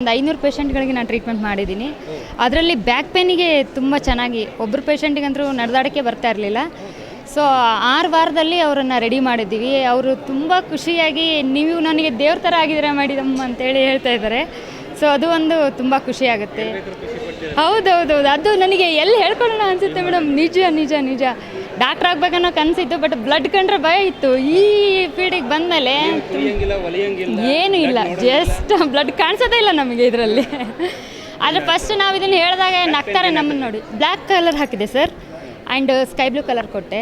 ಒಂದು 500 ಪೇಷಂಟ್ಗಳಿಗೆ ನಾನು ಟ್ರೀಟ್ಮೆಂಟ್ ಮಾಡಿದ್ದೀನಿ. ಅದರಲ್ಲಿ ಬ್ಯಾಕ್ ಪೇನಿಗೆ ತುಂಬ ಚೆನ್ನಾಗಿ ಒಬ್ಬರು ಪೇಷಂಟಿಗಂತೂ ನಡೆದಾಡೋಕ್ಕೆ ಬರ್ತಾ ಇರಲಿಲ್ಲ. ಸೊ 6 ವಾರದಲ್ಲಿ ಅವರನ್ನು ರೆಡಿ ಮಾಡಿದ್ದೀವಿ. ಅವರು ತುಂಬ ಖುಷಿಯಾಗಿ ನೀವು ನನಗೆ ದೇವ್ರ ಥರ ಆಗಿದ್ದೀರಾ ಮೇಡಮ್ ಅಂತೇಳಿ ಹೇಳ್ತಾ ಇದ್ದಾರೆ. ಸೊ ಅದು ಒಂದು ತುಂಬ ಖುಷಿಯಾಗುತ್ತೆ. ಹೌದೌದೌದು, ಅದು ನನಗೆ ಎಲ್ಲಿ ಹೇಳ್ಕೊಳ್ಳೋಣ ಅನಿಸುತ್ತೆ ಮೇಡಮ್. ನಿಜ ನಿಜ ನಿಜ ಡಾಕ್ಟ್ರ್ ಆಗ್ಬೇಕನ್ನೋ ಕನಸಿತ್ತು, ಬಟ್ ಬ್ಲಡ್ ಕಂಡ್ರೆ ಭಯ ಇತ್ತು. ಈ ಫೀಲ್ಡಿಗೆ ಬಂದಮೇಲೆ ಏನೂ ಇಲ್ಲ, ಜಸ್ಟ್ ಬ್ಲಡ್ ಕಾಣಿಸೋದೇ ಇಲ್ಲ ನಮಗೆ ಇದರಲ್ಲಿ. ಆದರೆ ಫಸ್ಟ್ ನಾವು ಇದನ್ನು ಹೇಳಿದಾಗ ನಗ್ತಾರೆ ನಮ್ಮನ್ನು ನೋಡಿ. ಬ್ಲ್ಯಾಕ್ ಕಲರ್ ಹಾಕಿದೆ sir, and sky blue colour ಕೊಟ್ಟೆ.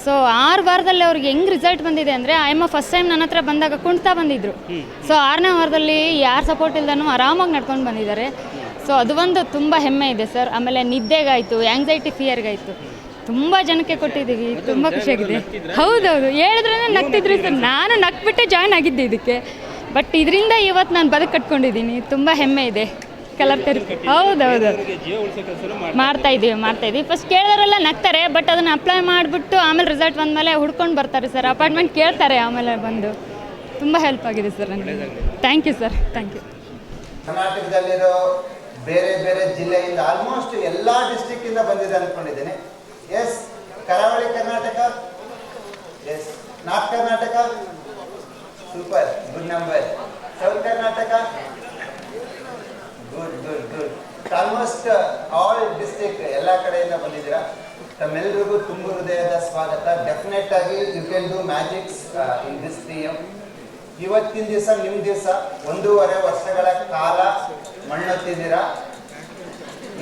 ಸೊ 6 ವಾರದಲ್ಲಿ ಅವ್ರಿಗೆ ಹೆಂಗೆ ರಿಸಲ್ಟ್ ಬಂದಿದೆ ಅಂದರೆ, ಫಸ್ಟ್ ಟೈಮ್ ನನ್ನ ಹತ್ರ ಬಂದಾಗ ಕುಣ್ತಾ ಬಂದಿದ್ದರು. ಸೊ 6ನೇ ವಾರದಲ್ಲಿ ಯಾರು ಸಪೋರ್ಟ್ ಇಲ್ದನೂ ಆರಾಮಾಗಿ ನಡ್ಕೊಂಡು ಬಂದಿದ್ದಾರೆ. ಸೊ ಅದು ಒಂದು ತುಂಬ ಹೆಮ್ಮೆ ಇದೆ ಸರ್. ಆಮೇಲೆ ನಿದ್ದೆಗಾಯಿತು, ಆ್ಯಂಗ್ಸೈಟಿ ಫಿಯರ್ಗಾಯಿತು, ತುಂಬ ಜನಕ್ಕೆ ಕೊಟ್ಟಿದ್ದೀವಿ. ತುಂಬ ಖುಷಿಯಾಗಿದೆ. ಹೌದೌದು, ಹೇಳಿದ್ರೇ ನಗ್ತಿದ್ರಿ ಸರ್. ನಾನು ನಗ್ಬಿಟ್ಟೆ ಜಾಯ್ನ್ ಆಗಿದ್ದೆ ಇದಕ್ಕೆ. ಬಟ್ ಇದರಿಂದ ಇವತ್ತು ನಾನು ಬದುಕು ಕಟ್ಕೊಂಡಿದ್ದೀನಿ. ತುಂಬ ಹೆಮ್ಮೆ ಇದೆ. ಕಲರ್ ಥೆರಪಿ ಹೌದೌದು ಮಾಡ್ತಾ ಇದ್ದೀವಿ. ಫಸ್ಟ್ ಕೇಳಿದವರೆಲ್ಲ ನಗ್ತಾರೆ, ಬಟ್ ಅದನ್ನು ಅಪ್ಲೈ ಮಾಡಿಬಿಟ್ಟು ಆಮೇಲೆ ರಿಸಲ್ಟ್ ಬಂದಮೇಲೆ ಹುಡ್ಕೊಂಡು ಬರ್ತಾರೆ ಸರ್. ಅಪಾಯಿಂಟ್ಮೆಂಟ್ ಕೇಳ್ತಾರೆ ಆಮೇಲೆ ಬಂದು. ತುಂಬ ಹೆಲ್ಪ್ ಆಗಿದೆ ಸರ್ ನನಗೆ. Thank you sir, thank you. ಕರ್ನಾಟಕದಲ್ಲಿರೋ ಬೇರೆ ಬೇರೆ ಜಿಲ್ಲೆಯಿಂದ ಆಲ್ಮೋಸ್ಟ್ ಎಲ್ಲ ಡಿಸ್ಟ್ರಿಕ್ಟಿಂದ ಬಂದಿದೆ ಅಂದ್ಕೊಂಡಿದ್ದೇನೆ. ಎಸ್, ಕರಾವಳಿ Karnataka, yes, north Karnataka, super, good number. South Karnataka, good good good. Almost all district ಎಲ್ಲ ಕಡೆಯಿಂದ ಬಂದಿದ್ದೀರಾ. ತಮ್ಮೆಲ್ಲರಿಗೂ ತುಂಬ ಹೃದಯದ ಸ್ವಾಗತ. ಡೆಫಿನೆಟ್ ಆಗಿ you can do magics in this PM. ಇವತ್ತಿನ ದಿವಸ ನಿಮ್ಮ ದಿವಸ. 1.5 ವರ್ಷಗಳ ಕಾಲ ಮಣ್ಣೊತ್ತಿದ್ದೀರಾ.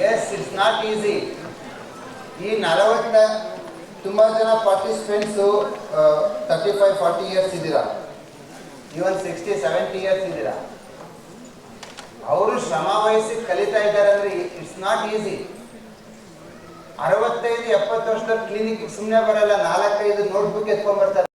Yes, it's not easy. ಈ 40 ತುಂಬ ಜನ ಪಾರ್ಟಿಸಿಪೆಂಟ್ಸು 35-40 ಇಯರ್ಸ್ ಇದ್ದೀರಾ, ಈವನ್ 60-70 ಇಯರ್ಸ್ ಇದ್ದೀರಾ. ಅವರು ಶ್ರಮ ವಹಿಸಿ ಕಲಿತಾ ಇದ್ದಾರೆ ಅಂದರೆ ಇಟ್ಸ್ ನಾಟ್ ಈಸಿ. 65-70 ವರ್ಷದ ಕ್ಲಿನಿಕ್ ಸುಮ್ಮನೆ ಬರಲ್ಲ, 4-5 ನೋಟ್ಬುಕ್ ಎತ್ಕೊಂಡ್ಬರ್ತಾರೆ.